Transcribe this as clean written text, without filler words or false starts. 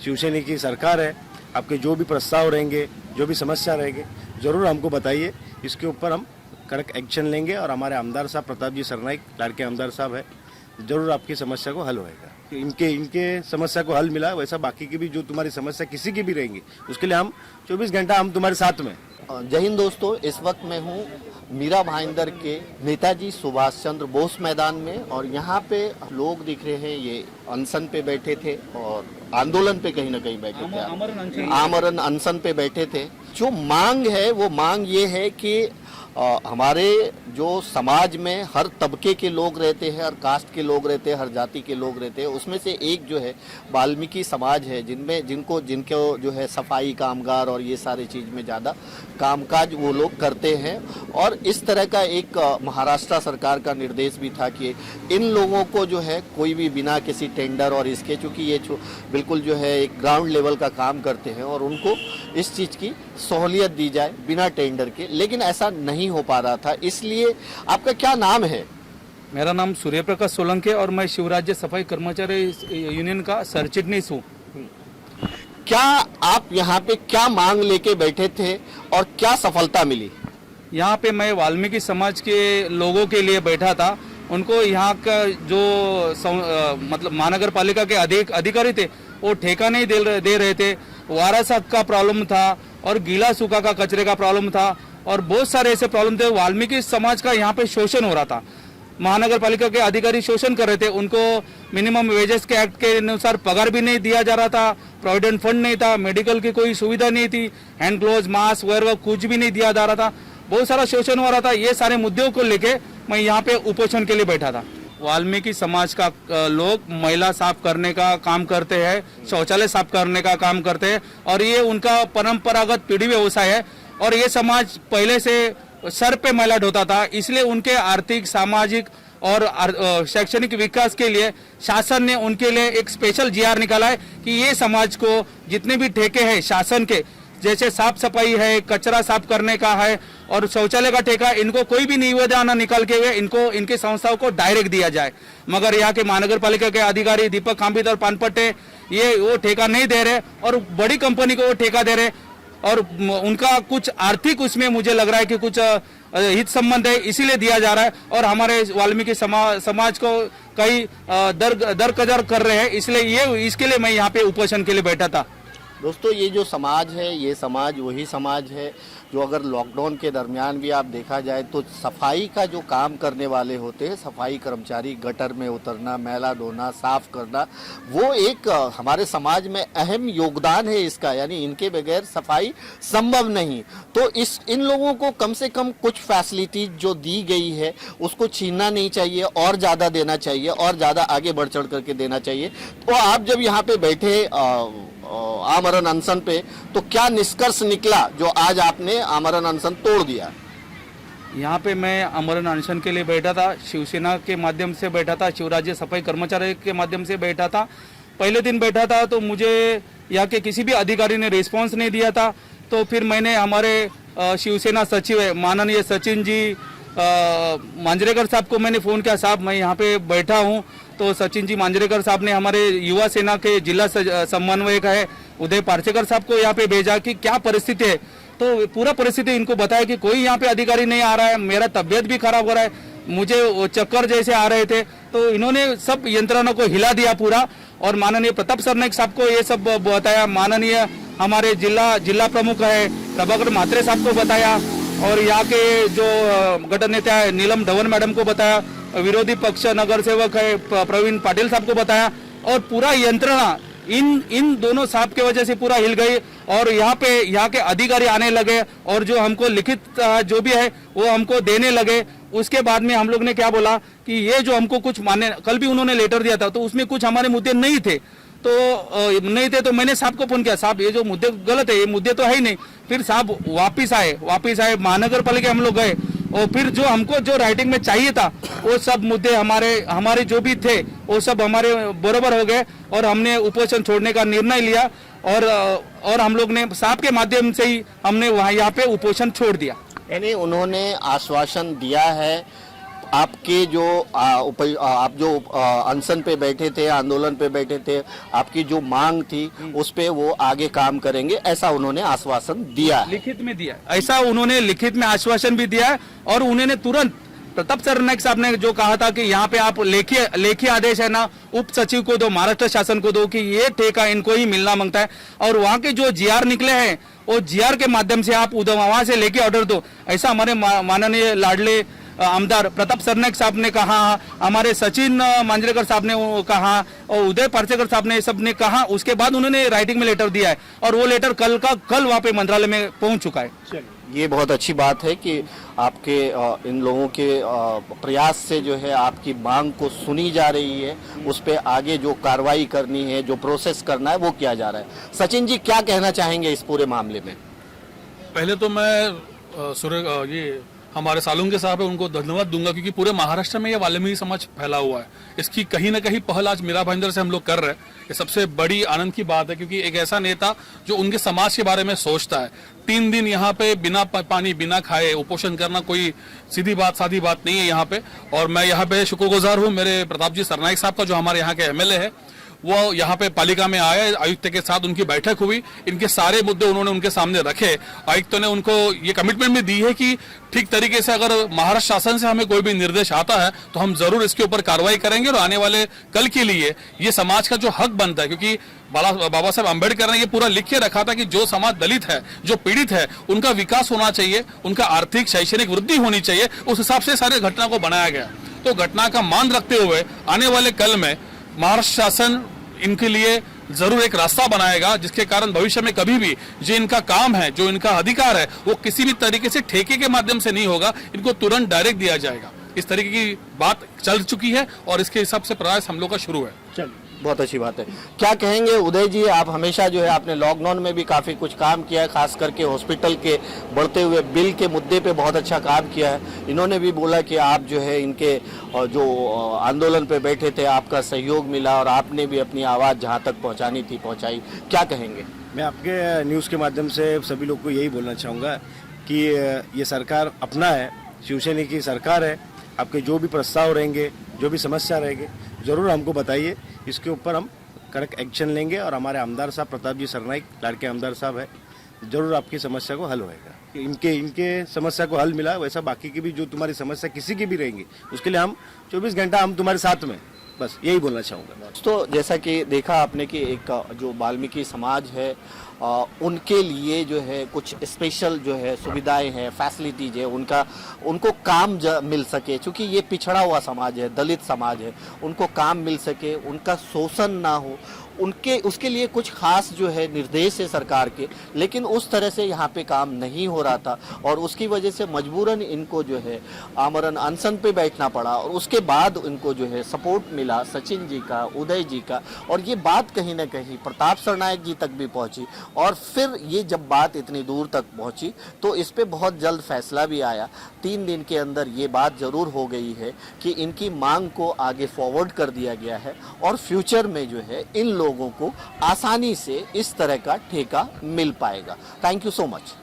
शिवसेना की सरकार है, आपके जो भी प्रस्ताव रहेंगे, जो भी समस्या रहेंगे, ज़रूर हमको बताइए। इसके ऊपर हम कड़क एक्शन लेंगे और हमारे आमदार साहब प्रताप जी सरनाइक लाड़के आमदार साहब है, जरूर आपकी समस्या को हल होएगा। इनके समस्या को हल मिला, वैसा बाकी की भी जो तुम्हारी समस्या किसी की भी रहेंगी, उसके लिए हम 24 घंटा हम तुम्हारे साथ में। जय हिंद दोस्तों, इस वक्त मैं हूँ मीरा भाईंदर के नेताजी सुभाष चंद्र बोस मैदान में और यहाँ पे लोग दिख रहे हैं, ये अनशन पे बैठे थे और आंदोलन पे कहीं ना कहीं बैठे थे, आमरण अनशन पे बैठे थे। जो मांग है वो मांग ये है कि हमारे जो समाज में हर तबके के लोग रहते हैं, हर कास्ट के लोग रहते हैं, हर जाति के लोग रहते हैं, उसमें से एक जो है वाल्मीकि समाज है, जिनको जो है सफाई कामगार और ये सारे चीज़ में ज़्यादा कामकाज वो लोग करते हैं। और इस तरह का एक महाराष्ट्र सरकार का निर्देश भी था कि इन लोगों को जो है कोई भी बिना किसी टेंडर और इसके, चूँकि ये बिल्कुल जो है एक ग्राउंड लेवल का काम करते हैं और उनको इस चीज़ की सहूलियत दी जाए बिना टेंडर के, लेकिन ऐसा नहीं हो पा रहा था। इसलिए आपका क्या नाम है? मेरा नाम सूर्य प्रकाश सोलंकी और मैं शिवराज्य सफाई कर्मचारी यूनियन का सरचिटनीस हूँ। क्या आप यहाँ पे क्या मांग लेके बैठे थे और क्या सफलता मिली? यहाँ पे मैं वाल्मीकि समाज के लोगों के लिए बैठा था। उनको यहाँ का जो मतलब महानगर पालिका के अधिकारी थे वो ठेका नहीं दे रहे थे। वारस हक का प्रॉब्लम था और गीला सूखा का कचरे का प्रॉब्लम था और बहुत सारे ऐसे प्रॉब्लम थे। वाल्मीकि समाज का यहाँ पे शोषण हो रहा था, महानगर पालिका के अधिकारी शोषण कर रहे थे। उनको मिनिमम वेजेस के एक्ट के अनुसार पगार भी नहीं दिया जा रहा था, प्रोविडेंट फंड नहीं था, मेडिकल की कोई सुविधा नहीं थी, हैंड ग्लोव्स मास्क वगैरह कुछ भी नहीं दिया जा रहा था, बहुत सारा शोषण हो रहा था। ये सारे मुद्दों को लेके मैं यहाँ पे उपोषण के लिए बैठा था। वाल्मीकि समाज का लोग महिला साफ करने का काम करते हैं, शौचालय साफ करने का काम करते हैं और ये उनका परंपरागत पीढ़ी व्यवसाय है। और ये समाज पहले से सर पे मैला ढोता था, इसलिए उनके आर्थिक, सामाजिक और शैक्षणिक विकास के लिए शासन ने उनके लिए एक स्पेशल जीआर निकाला है कि ये समाज को जितने भी ठेके हैं शासन के, जैसे साफ सफाई है, कचरा साफ करने का है और शौचालय का ठेका, इनको कोई भी निवेदन निकाल के हुए इनको इनके संस्थाओं को डायरेक्ट दिया जाए। मगर यहाँ के महानगर पालिका के अधिकारी दीपक खांबित और पानपट्टे ये वो ठेका नहीं दे रहे और बड़ी कंपनी को वो ठेका दे रहे और उनका कुछ आर्थिक उसमें मुझे लग रहा है कि कुछ हित संबंध है, इसीलिए दिया जा रहा है। और हमारे वाल्मीकि समाज को कई दरकदर कर रहे हैं, इसलिए इसके लिए मैं यहाँ पे उपोषण के लिए बैठा था। दोस्तों, ये जो समाज है, ये समाज वही समाज है जो अगर लॉकडाउन के दरमियान भी आप देखा जाए तो सफाई का जो काम करने वाले होते हैं, सफाई कर्मचारी, गटर में उतरना, मैला ढोना, साफ करना, वो एक हमारे समाज में अहम योगदान है इसका, यानी इनके बगैर सफाई संभव नहीं। तो इन लोगों को कम से कम कुछ फैसिलिटीज जो दी गई है उसको छीनना नहीं चाहिए और ज़्यादा देना चाहिए और ज़्यादा आगे बढ़ चढ़ करके देना चाहिए। तो आप जब यहाँ पे बैठे आमरण अनशन पे, तो क्या निष्कर्ष निकला जो आज आपने आमरण अनशन तोड़ दिया? यहाँ पे मैं आमरण अनशन के लिए बैठा था, शिवसेना के माध्यम से बैठा था, शिवराज्य सफाई कर्मचारी के माध्यम से बैठा था। पहले दिन बैठा था तो मुझे यहाँ के किसी भी अधिकारी ने रिस्पांस नहीं दिया था। तो फिर मैंने हमारे शिवसेना सचिव है माननीय सचिन जी मांजरेकर साहब को मैंने फ़ोन किया, साहब मैं यहाँ पे बैठा हूँ। तो सचिन जी मांजरेकर साहब ने हमारे युवा सेना के जिला समन्वयक है उदय पार्सेकर साहब को यहाँ पे भेजा कि क्या परिस्थिति है। तो पूरा परिस्थिति इनको बताया कि कोई यहाँ पे अधिकारी नहीं आ रहा है, मेरा तबीयत भी खराब हो रहा है, मुझे चक्कर जैसे आ रहे थे। तो इन्होंने सब यंत्रणा को हिला दिया पूरा और माननीय प्रताप सरनाइक साहब को ये सब बताया, माननीय हमारे जिला प्रमुख है प्रभाकर म्हात्रे साहब को बताया और यहाँ के जो गठन नेता है नीलम धवन मैडम को बताया, विरोधी पक्ष नगर सेवक है प्रवीण पाटिल साहब को बताया और पूरा यंत्रणा इन दोनों साहब के वजह से पूरा हिल गई। और यहाँ के अधिकारी आने लगे और जो हमको लिखित जो भी है वो हमको देने लगे। उसके बाद में हम लोग ने क्या बोला कि ये जो हमको कुछ माने, कल भी उन्होंने लेटर दिया था तो उसमें कुछ हमारे मुद्दे नहीं थे, तो मैंने साहब को फोन किया, साहब ये जो मुद्दे गलत है, ये मुद्दे तो है ही नहीं। फिर साहब वापिस आए महानगर पालिका हम लोग गए और फिर जो हमको जो राइटिंग में चाहिए था वो सब मुद्दे हमारे जो भी थे वो सब हमारे बराबर हो गए और हमने उपोषण छोड़ने का निर्णय लिया और हम लोग ने साहब के माध्यम से ही हमने यहाँ पे उपोषण छोड़ दिया। यानी उन्होंने आश्वासन दिया है आपके जो आप जो अनशन पे बैठे थे, आंदोलन पे बैठे थे, आपकी जो मांग थी उस पे वो आगे काम करेंगे, ऐसा उन्होंने आश्वासन दिया है। लिखित में दिया है। ऐसा उन्होंने लिखित में आश्वासन भी दिया है और उन्होंने तुरंत प्रताप सरनाईक साहब ने जो कहा था कि यहाँ पे आप लेखी आदेश है ना उप सचिव को दो, महाराष्ट्र शासन को दो कि ये ठेका इनको ही मिलना मांगता है और वहाँ के जो जीआर निकले हैं वो जीआर के माध्यम से आप उधर वहां से लेके ऑर्डर दो, ऐसा हमारे माननीय लाडले आमदार प्रताप सरनाईक साहब ने कहा, हमारे सचिन मांजरेकर साहब ने कहा और उदय पार्सेकर साहब ने सब ने कहा। उसके बाद उन्होंने राइटिंग में लेटर दिया है और वो लेटर कल वहाँ पे मंत्रालय में पहुंच चुका है। ये बहुत अच्छी बात है कि आपके इन लोगों के प्रयास से जो है आपकी मांग को सुनी जा रही है, उस पे आगे जो कार्रवाई करनी है, जो प्रोसेस करना है वो किया जा रहा है। सचिन जी क्या कहना चाहेंगे इस पूरे मामले में? पहले तो मैं ये हमारे सालुंके साहब है उनको धन्यवाद दूंगा क्योंकि पूरे महाराष्ट्र में ये वाल्मीकि समाज फैला हुआ है। इसकी कहीं ना कहीं पहल आज मीरा भाईंदर से हम लोग कर रहे हैं। ये सबसे बड़ी आनंद की बात है क्योंकि एक ऐसा नेता जो उनके समाज के बारे में सोचता है। 3 दिन यहाँ पे बिना पानी बिना खाए उपोषण करना कोई सीधी बात सादी बात नहीं है यहाँ पे। और मैं यहाँ पे शुक्रगुजार हूँ मेरे प्रताप जी सरनाईक साहब का जो हमारे यहाँ के एमएलए है, वो यहाँ पे पालिका में आए, आयुक्त के साथ उनकी बैठक हुई, इनके सारे मुद्दे उन्होंने उनके सामने रखे। आयुक्तों ने उनको ये कमिटमेंट भी दी है कि ठीक तरीके से अगर महाराष्ट्र शासन से हमें कोई भी निर्देश आता है तो हम जरूर इसके ऊपर कार्रवाई करेंगे और आने वाले कल के लिए ये समाज का जो हक बनता है, क्योंकि बाबा साहब अम्बेडकर ने ये पूरा लिख के रखा था कि जो समाज दलित है, जो पीड़ित है, उनका विकास होना चाहिए, उनका आर्थिक शैक्षणिक वृद्धि होनी चाहिए। उस हिसाब से सारे घटना को बनाया गया। तो घटना का मान रखते हुए आने वाले कल में महाराष्ट्र शासन इनके लिए जरूर एक रास्ता बनाएगा जिसके कारण भविष्य में कभी भी जो इनका काम है, जो इनका अधिकार है, वो किसी भी तरीके से ठेके के माध्यम से नहीं होगा, इनको तुरंत डायरेक्ट दिया जाएगा। इस तरीके की बात चल चुकी है और इसके हिसाब से प्रयास हम लोग का शुरू है। चलिए, बहुत अच्छी बात है। क्या कहेंगे उदय जी, आप हमेशा जो है आपने लॉकडाउन में भी काफी कुछ काम किया है, खास करके हॉस्पिटल के बढ़ते हुए बिल के मुद्दे पे बहुत अच्छा काम किया है। इन्होंने भी बोला कि आप जो है इनके जो आंदोलन पे बैठे थे आपका सहयोग मिला और आपने भी अपनी आवाज जहां तक पहुंचानी थी पहुंचाई। क्या कहेंगे? मैं आपके न्यूज़ के माध्यम से सभी लोग को यही बोलना चाहूँगा कि ये सरकार अपना है, शिवसेना की सरकार है। आपके जो भी प्रस्ताव रहेंगे, जो भी समस्या रहेंगे, ज़रूर हमको बताइए, इसके ऊपर हम कड़क एक्शन लेंगे और हमारे आमदार साहब प्रताप जी सरनाईक लाड़के आमदार साहब है, जरूर आपकी समस्या को हल होएगा। इनके समस्या को हल मिला वैसा बाकी की भी जो तुम्हारी समस्या किसी की भी रहेंगी उसके लिए हम 24 घंटा हम तुम्हारे साथ में, बस यही बोलना चाहूँगा। तो जैसा कि देखा आपने कि एक जो वाल्मीकि समाज है उनके लिए जो है कुछ स्पेशल जो है सुविधाएं हैं, फैसिलिटीज है, उनको काम मिल सके, क्योंकि ये पिछड़ा हुआ समाज है, दलित समाज है, उनको काम मिल सके, उनका शोषण ना हो, उसके लिए कुछ खास जो है निर्देश है सरकार के, लेकिन उस तरह से यहाँ पे काम नहीं हो रहा था और उसकी वजह से मजबूरन इनको जो है आमरण अनशन पे बैठना पड़ा और उसके बाद इनको जो है सपोर्ट मिला सचिन जी का, उदय जी का, और ये बात कहीं ना कहीं प्रताप सरनाईक जी तक भी पहुंची और फिर ये जब बात इतनी दूर तक पहुंची तो इस पे बहुत जल्द फैसला भी आया। 3 दिन के अंदर ये बात जरूर हो गई है कि इनकी मांग को आगे फॉरवर्ड कर दिया गया है और फ्यूचर में जो है इन लोगों को आसानी से इस तरह का ठेका मिल पाएगा। Thank you so much.